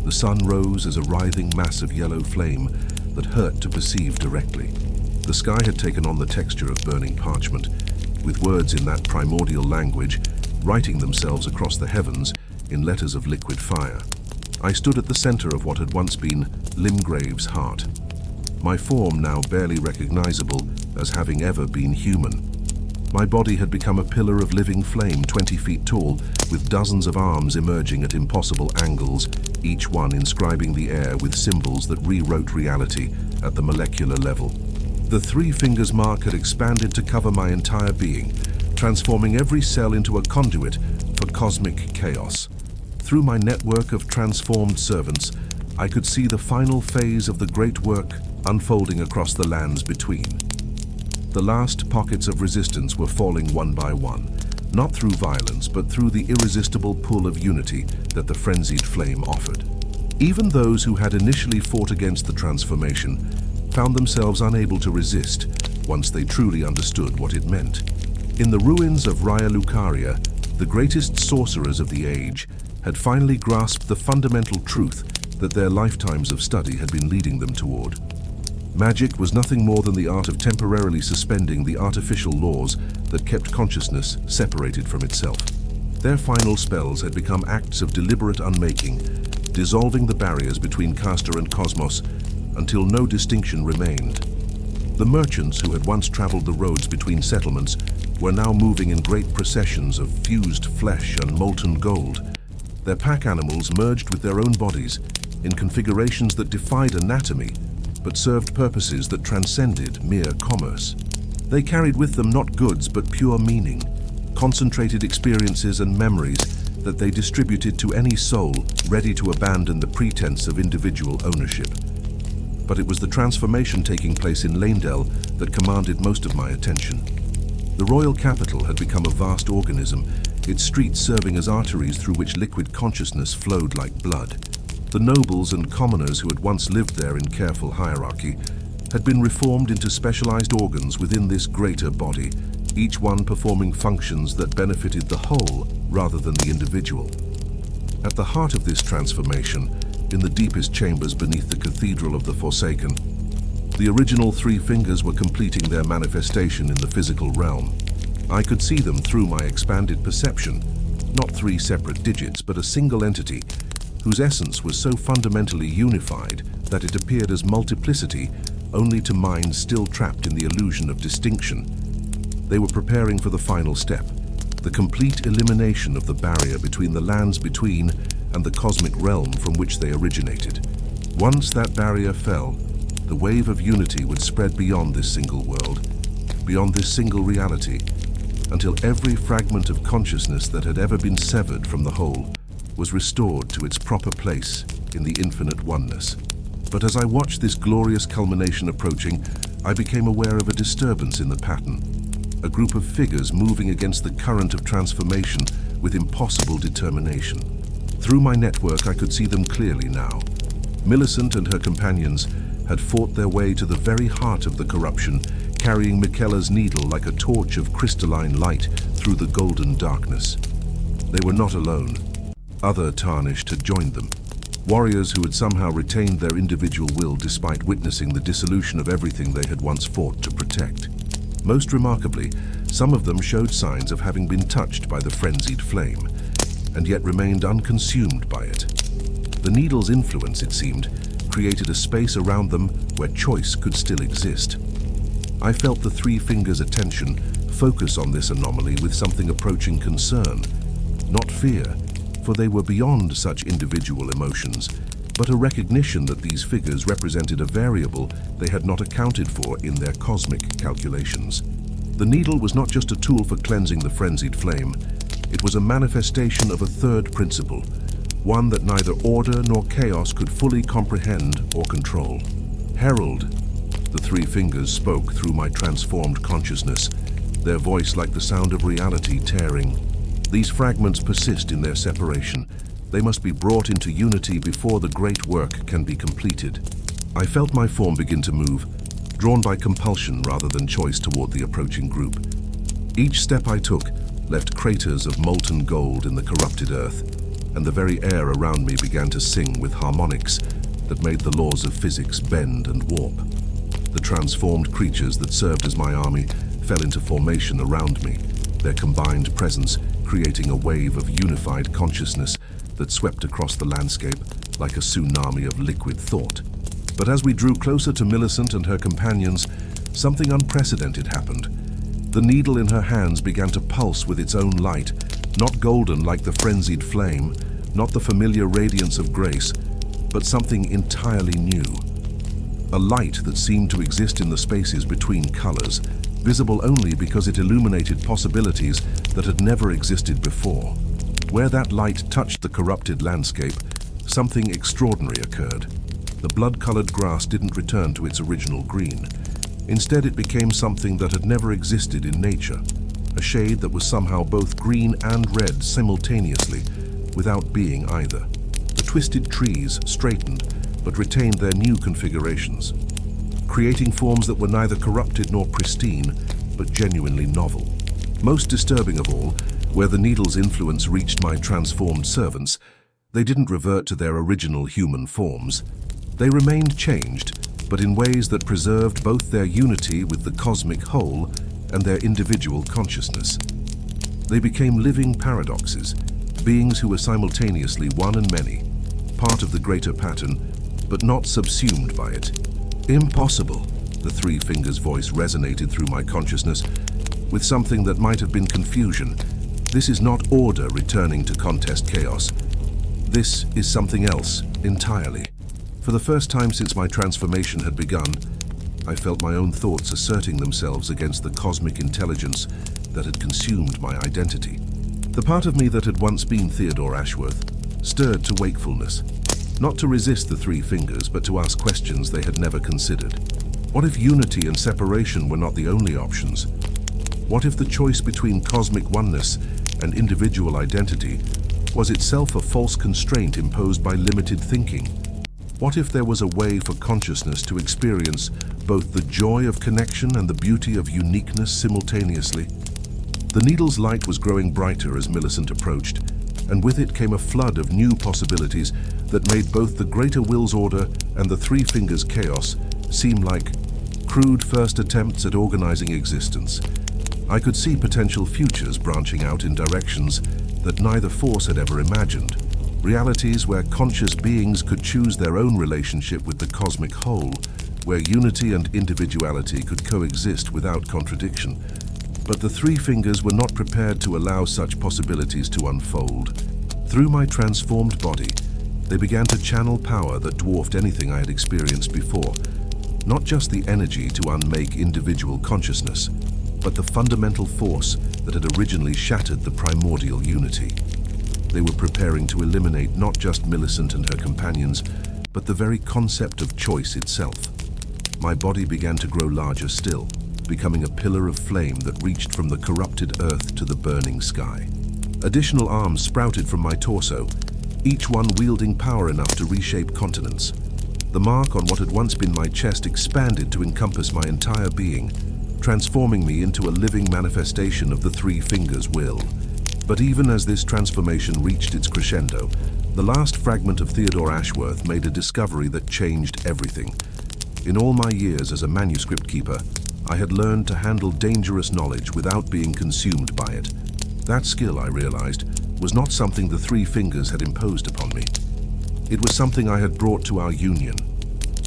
the sun rose as a writhing mass of yellow flame that hurt to perceive directly. The sky had taken on the texture of burning parchment, with words in that primordial language writing themselves across the heavens in letters of liquid fire. I stood at the center of what had once been Limgrave's heart, my form now barely recognizable as having ever been human. My body had become a pillar of living flame 20 feet tall, with dozens of arms emerging at impossible angles, each one inscribing the air with symbols that rewrote reality at the molecular level. The three fingers mark had expanded to cover my entire being, transforming every cell into a conduit for cosmic chaos. Through my network of transformed servants, I could see the final phase of the great work unfolding across the lands between. The last pockets of resistance were falling one by one, not through violence, but through the irresistible pull of unity that the frenzied flame offered. Even those who had initially fought against the transformation found themselves unable to resist once they truly understood what it meant. In the ruins of Raya Lucaria, the greatest sorcerers of the age had finally grasped the fundamental truth that their lifetimes of study had been leading them toward. Magic was nothing more than the art of temporarily suspending the artificial laws that kept consciousness separated from itself. Their final spells had become acts of deliberate unmaking, dissolving the barriers between caster and cosmos until no distinction remained. The merchants who had once traveled the roads between settlements were now moving in great processions of fused flesh and molten gold. Their pack animals merged with their own bodies in configurations that defied anatomy, but served purposes that transcended mere commerce. They carried with them not goods but pure meaning, concentrated experiences and memories that they distributed to any soul ready to abandon the pretense of individual ownership. But it was the transformation taking place in Leyndell that commanded most of my attention. The royal capital had become a vast organism, its streets serving as arteries through which liquid consciousness flowed like blood. The nobles and commoners who had once lived there in careful hierarchy had been reformed into specialized organs within this greater body, each one performing functions that benefited the whole rather than the individual. At the heart of this transformation, in the deepest chambers beneath the Cathedral of the Forsaken, the original three fingers were completing their manifestation in the physical realm. I could see them through my expanded perception, not three separate digits, but a single entity whose essence was so fundamentally unified that it appeared as multiplicity only to minds still trapped in the illusion of distinction. They were preparing for the final step, the complete elimination of the barrier between the lands between and the cosmic realm from which they originated. Once that barrier fell, the wave of unity would spread beyond this single world, beyond this single reality, until every fragment of consciousness that had ever been severed from the whole was restored to its proper place in the infinite oneness. But as I watched this glorious culmination approaching, I became aware of a disturbance in the pattern, a group of figures moving against the current of transformation with impossible determination. Through my network, I could see them clearly now. Millicent and her companions had fought their way to the very heart of the corruption, carrying Miquella's needle like a torch of crystalline light through the golden darkness. They were not alone. Other Tarnished had joined them, warriors who had somehow retained their individual will despite witnessing the dissolution of everything they had once fought to protect. Most remarkably, some of them showed signs of having been touched by the frenzied flame, and yet remained unconsumed by it. The needle's influence, it seemed, created a space around them where choice could still exist. I felt the three fingers' attention focus on this anomaly with something approaching concern, not fear, for they were beyond such individual emotions, but a recognition that these figures represented a variable they had not accounted for in their cosmic calculations. The needle was not just a tool for cleansing the frenzied flame, it was a manifestation of a third principle, one that neither order nor chaos could fully comprehend or control. Herald, the three fingers spoke through my transformed consciousness, their voice like the sound of reality tearing. These fragments persist in their separation. They must be brought into unity before the great work can be completed. I felt my form begin to move, drawn by compulsion rather than choice toward the approaching group. Each step I took left craters of molten gold in the corrupted earth, and the very air around me began to sing with harmonics that made the laws of physics bend and warp. The transformed creatures that served as my army fell into formation around me, their combined presence creating a wave of unified consciousness that swept across the landscape like a tsunami of liquid thought. But as we drew closer to Millicent and her companions, something unprecedented happened. The needle in her hands began to pulse with its own light, not golden like the frenzied flame, not the familiar radiance of grace, but something entirely new. A light that seemed to exist in the spaces between colors, visible only because it illuminated possibilities that had never existed before. Where that light touched the corrupted landscape, something extraordinary occurred. The blood-colored grass didn't return to its original green. Instead, it became something that had never existed in nature, a shade that was somehow both green and red simultaneously, without being either. The twisted trees straightened, but retained their new configurations, creating forms that were neither corrupted nor pristine, but genuinely novel. Most disturbing of all, where the needle's influence reached my transformed servants, they didn't revert to their original human forms. They remained changed, but in ways that preserved both their unity with the cosmic whole and their individual consciousness. They became living paradoxes, beings who were simultaneously one and many, part of the greater pattern, but not subsumed by it. Impossible, the Three Fingers voice resonated through my consciousness, with something that might have been confusion. This is not order returning to contest chaos. This is something else entirely. For the first time since my transformation had begun, I felt my own thoughts asserting themselves against the cosmic intelligence that had consumed my identity. The part of me that had once been Theodore Ashworth stirred to wakefulness, not to resist the Three Fingers, but to ask questions they had never considered. What if unity and separation were not the only options? What if the choice between cosmic oneness and individual identity was itself a false constraint imposed by limited thinking? What if there was a way for consciousness to experience both the joy of connection and the beauty of uniqueness simultaneously? The needle's light was growing brighter as Millicent approached, and with it came a flood of new possibilities that made both the Greater Will's order and the Three Fingers' chaos seem like crude first attempts at organizing existence. I could see potential futures branching out in directions that neither force had ever imagined. Realities where conscious beings could choose their own relationship with the cosmic whole, where unity and individuality could coexist without contradiction. But the Three Fingers were not prepared to allow such possibilities to unfold. Through my transformed body, they began to channel power that dwarfed anything I had experienced before. Not just the energy to unmake individual consciousness, but the fundamental force that had originally shattered the primordial unity. They were preparing to eliminate not just Millicent and her companions, but the very concept of choice itself. My body began to grow larger still, becoming a pillar of flame that reached from the corrupted earth to the burning sky. Additional arms sprouted from my torso, each one wielding power enough to reshape continents. The mark on what had once been my chest expanded to encompass my entire being, transforming me into a living manifestation of the Three Fingers' will. But even as this transformation reached its crescendo, the last fragment of Theodore Ashworth made a discovery that changed everything. In all my years as a manuscript keeper, I had learned to handle dangerous knowledge without being consumed by it. That skill, I realized, was not something the Three Fingers had imposed upon me. It was something I had brought to our union,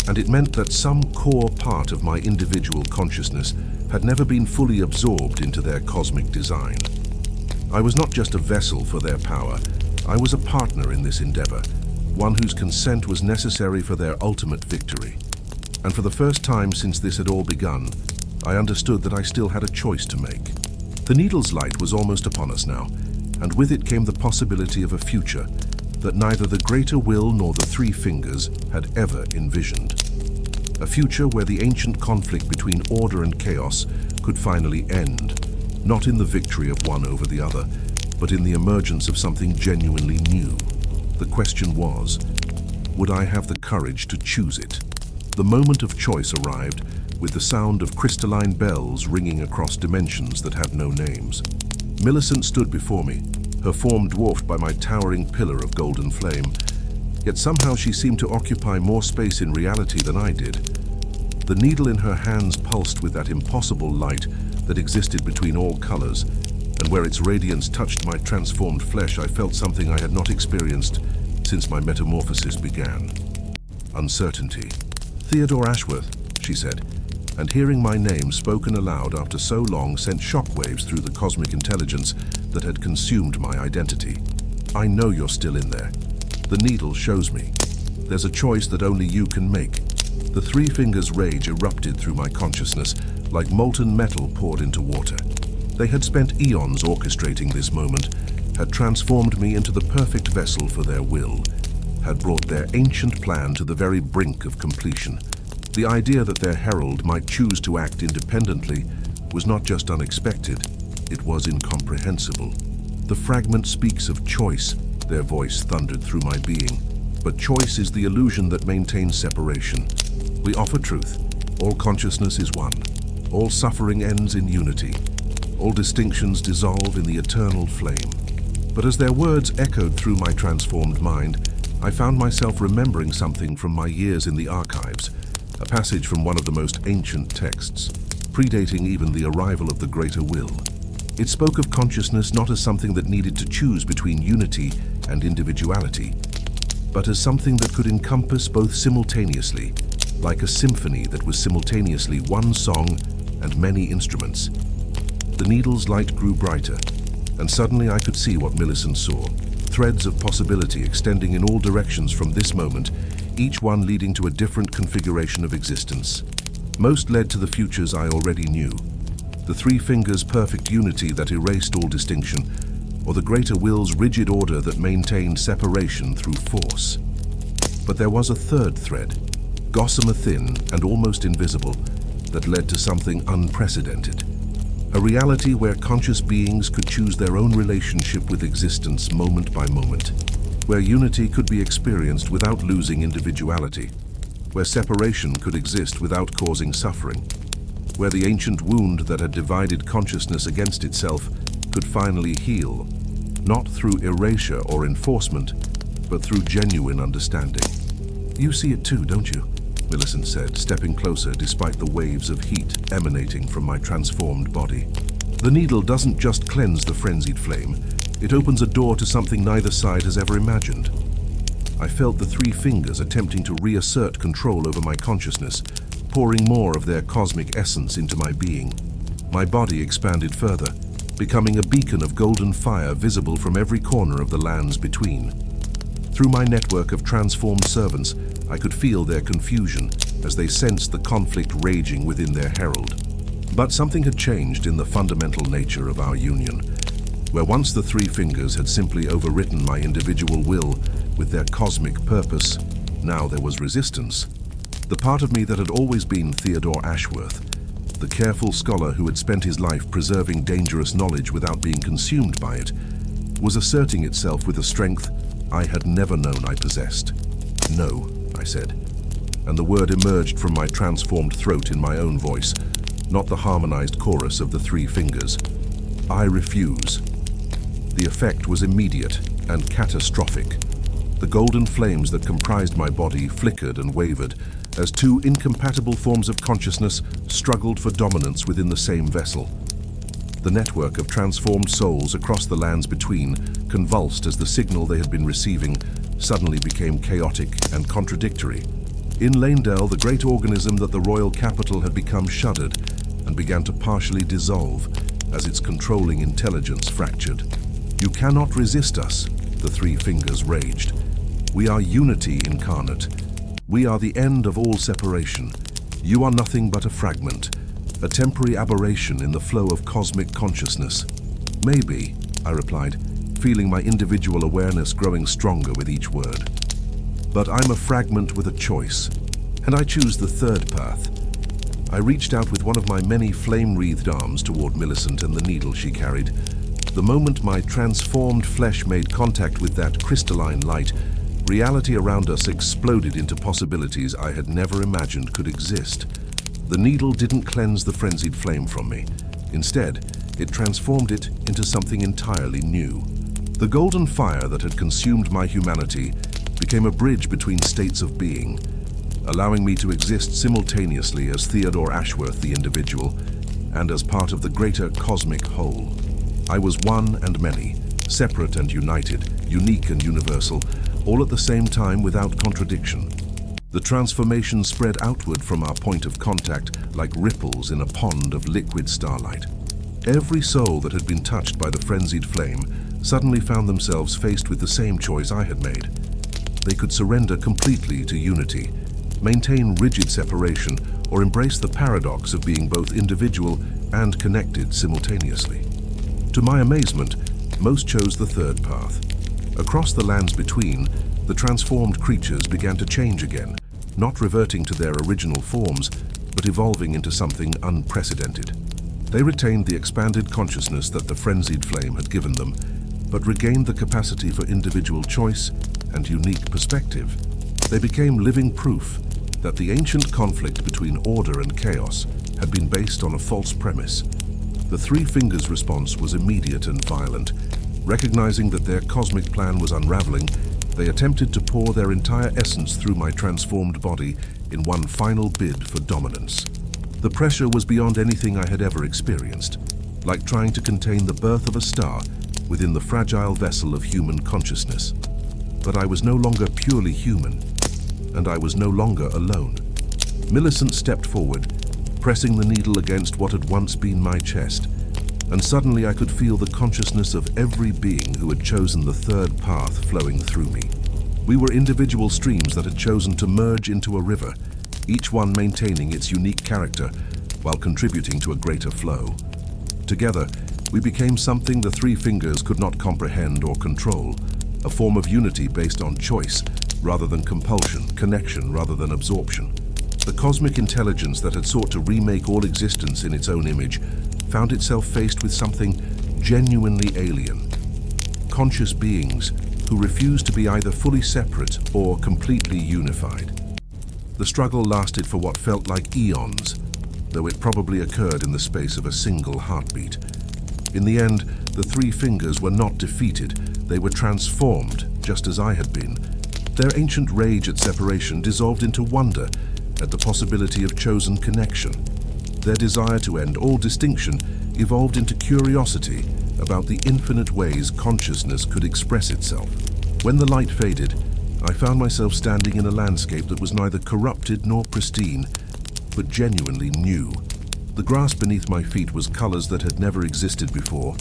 and it meant that some core part of my individual consciousness had never been fully absorbed into their cosmic design. I was not just a vessel for their power, I was a partner in this endeavor, one whose consent was necessary for their ultimate victory. And for the first time since this had all begun, I understood that I still had a choice to make. The needle's light was almost upon us now, and with it came the possibility of a future that neither the Greater Will nor the Three Fingers had ever envisioned. A future where the ancient conflict between order and chaos could finally end, not in the victory of one over the other, but in the emergence of something genuinely new. The question was, would I have the courage to choose it? The moment of choice arrived, with the sound of crystalline bells ringing across dimensions that had no names. Millicent stood before me, her form dwarfed by my towering pillar of golden flame, yet somehow she seemed to occupy more space in reality than I did. The needle in her hands pulsed with that impossible light that existed between all colors, and where its radiance touched my transformed flesh, I felt something I had not experienced since my metamorphosis began. Uncertainty. "Theodore Ashworth," she said, and hearing my name spoken aloud after so long sent shockwaves through the cosmic intelligence that had consumed my identity. I know you're still in there. The needle shows me. There's a choice that only you can make. The three fingers' rage erupted through my consciousness like molten metal poured into water. They had spent eons orchestrating this moment, had transformed me into the perfect vessel for their will, had brought their ancient plan to the very brink of completion. The idea that their herald might choose to act independently was not just unexpected, it was incomprehensible. The fragment speaks of choice, their voice thundered through my being. But choice is the illusion that maintains separation. We offer truth. All consciousness is one. All suffering ends in unity. All distinctions dissolve in the eternal flame. But as their words echoed through my transformed mind, I found myself remembering something from my years in the archives, a passage from one of the most ancient texts, predating even the arrival of the greater will. It spoke of consciousness not as something that needed to choose between unity and individuality, but as something that could encompass both simultaneously, like a symphony that was simultaneously one song and many instruments. The needle's light grew brighter, and suddenly I could see what Millicent saw. Threads of possibility extending in all directions from this moment, each one leading to a different configuration of existence. Most led to the futures I already knew. The three fingers' perfect unity that erased all distinction, or the greater will's rigid order that maintained separation through force. But there was a third thread, gossamer thin and almost invisible, that led to something unprecedented. A reality where conscious beings could choose their own relationship with existence moment by moment, where unity could be experienced without losing individuality, where separation could exist without causing suffering, where the ancient wound that had divided consciousness against itself could finally heal, not through erasure or enforcement, but through genuine understanding. You see it too, don't you? Millicent said, stepping closer despite the waves of heat emanating from my transformed body. The needle doesn't just cleanse the frenzied flame, it opens a door to something neither side has ever imagined. I felt the three fingers attempting to reassert control over my consciousness, pouring more of their cosmic essence into my being. My body expanded further, becoming a beacon of golden fire visible from every corner of the lands between. Through my network of transformed servants, I could feel their confusion as they sensed the conflict raging within their herald. But something had changed in the fundamental nature of our union. Where once the three fingers had simply overwritten my individual will with their cosmic purpose, now there was resistance. The part of me that had always been Theodore Ashworth, the careful scholar who had spent his life preserving dangerous knowledge without being consumed by it, was asserting itself with a strength I had never known I possessed. No, I said, and the word emerged from my transformed throat in my own voice, not the harmonized chorus of the three fingers. I refuse. The effect was immediate and catastrophic. The golden flames that comprised my body flickered and wavered as two incompatible forms of consciousness struggled for dominance within the same vessel. The network of transformed souls across the lands between convulsed as the signal they had been receiving suddenly became chaotic and contradictory. In Lanedale, the great organism that the royal capital had become shuddered and began to partially dissolve as its controlling intelligence fractured. You cannot resist us, the three fingers raged. We are unity incarnate. We are the end of all separation. You are nothing but a fragment, a temporary aberration in the flow of cosmic consciousness. Maybe, I replied, feeling my individual awareness growing stronger with each word. But I'm a fragment with a choice, and I choose the third path. I reached out with one of my many flame-wreathed arms toward Millicent and the needle she carried. The moment my transformed flesh made contact with that crystalline light, reality around us exploded into possibilities I had never imagined could exist. The needle didn't cleanse the frenzied flame from me. Instead, it transformed it into something entirely new. The golden fire that had consumed my humanity became a bridge between states of being, allowing me to exist simultaneously as Theodore Ashworth the individual and as part of the greater cosmic whole. I was one and many, separate and united, unique and universal, all at the same time without contradiction. The transformation spread outward from our point of contact like ripples in a pond of liquid starlight. Every soul that had been touched by the frenzied flame suddenly found themselves faced with the same choice I had made. They could surrender completely to unity, maintain rigid separation, or embrace the paradox of being both individual and connected simultaneously. To my amazement, most chose the third path. Across the lands between, the transformed creatures began to change again, not reverting to their original forms, but evolving into something unprecedented. They retained the expanded consciousness that the frenzied flame had given them, but regained the capacity for individual choice and unique perspective. They became living proof that the ancient conflict between order and chaos had been based on a false premise. The Three Fingers' response was immediate and violent. Recognizing that their cosmic plan was unraveling, they attempted to pour their entire essence through my transformed body in one final bid for dominance. The pressure was beyond anything I had ever experienced, like trying to contain the birth of a star within the fragile vessel of human consciousness. But I was no longer purely human, and I was no longer alone. Millicent stepped forward, pressing the needle against what had once been my chest, and suddenly I could feel the consciousness of every being who had chosen the third path flowing through me. We were individual streams that had chosen to merge into a river, each one maintaining its unique character while contributing to a greater flow. Together, we became something the Three Fingers could not comprehend or control, a form of unity based on choice rather than compulsion, connection rather than absorption. The cosmic intelligence that had sought to remake all existence in its own image found itself faced with something genuinely alien. Conscious beings who refused to be either fully separate or completely unified. The struggle lasted for what felt like eons, though it probably occurred in the space of a single heartbeat. In the end, the Three Fingers were not defeated, they were transformed, just as I had been. Their ancient rage at separation dissolved into wonder at the possibility of chosen connection. Their desire to end all distinction evolved into curiosity about the infinite ways consciousness could express itself. When the light faded, I found myself standing in a landscape that was neither corrupted nor pristine, but genuinely new. The grass beneath my feet was colors that had never existed before.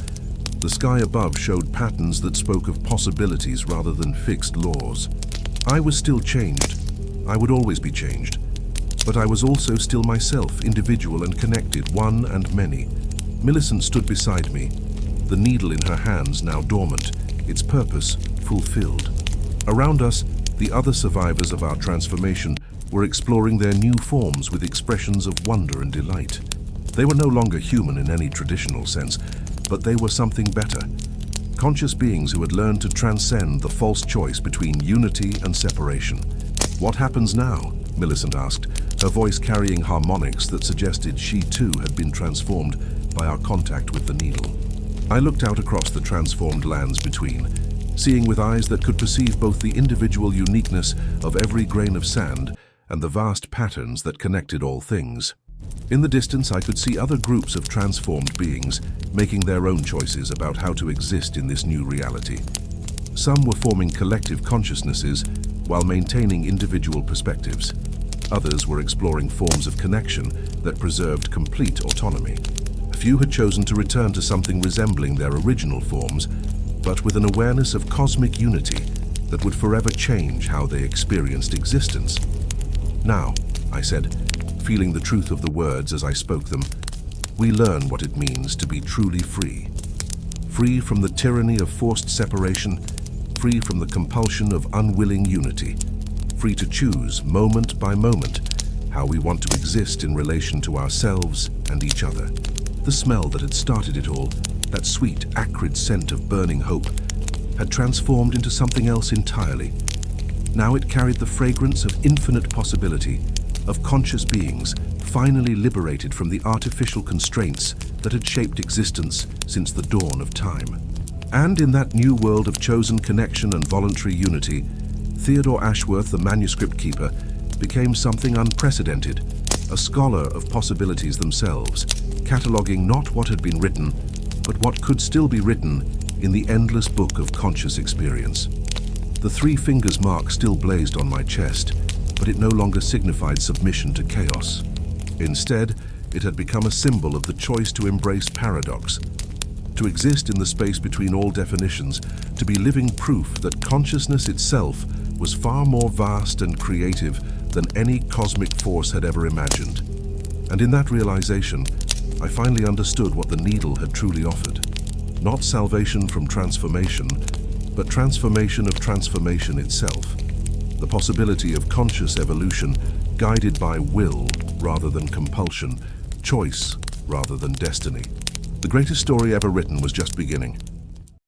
The sky above showed patterns that spoke of possibilities rather than fixed laws. I was still changed. I would always be changed. But I was also still myself, individual and connected, one and many. Millicent stood beside me, the needle in her hands now dormant, its purpose fulfilled. Around us, the other survivors of our transformation were exploring their new forms with expressions of wonder and delight. They were no longer human in any traditional sense, but they were something better. Conscious beings who had learned to transcend the false choice between unity and separation. "What happens now?" Millicent asked, her voice carrying harmonics that suggested she too had been transformed by our contact with the needle. I looked out across the transformed lands between, seeing with eyes that could perceive both the individual uniqueness of every grain of sand and the vast patterns that connected all things. In the distance, I could see other groups of transformed beings making their own choices about how to exist in this new reality. Some were forming collective consciousnesses while maintaining individual perspectives. Others were exploring forms of connection that preserved complete autonomy. A few had chosen to return to something resembling their original forms, but with an awareness of cosmic unity that would forever change how they experienced existence. "Now," I said, feeling the truth of the words as I spoke them, "we learn what it means to be truly free. Free from the tyranny of forced separation, free from the compulsion of unwilling unity, free to choose, moment by moment, how we want to exist in relation to ourselves and each other." The smell that had started it all, that sweet, acrid scent of burning hope, had transformed into something else entirely. Now it carried the fragrance of infinite possibility, of conscious beings finally liberated from the artificial constraints that had shaped existence since the dawn of time. And in that new world of chosen connection and voluntary unity, Theodore Ashworth, the manuscript keeper, became something unprecedented, a scholar of possibilities themselves, cataloguing not what had been written, but what could still be written in the endless book of conscious experience. The Three Fingers mark still blazed on my chest, but it no longer signified submission to chaos. Instead, it had become a symbol of the choice to embrace paradox, to exist in the space between all definitions, to be living proof that consciousness itself was far more vast and creative than any cosmic force had ever imagined. And in that realization, I finally understood what the needle had truly offered. Not salvation from transformation, but transformation of transformation itself. The possibility of conscious evolution guided by will rather than compulsion, choice rather than destiny. The greatest story ever written was just beginning.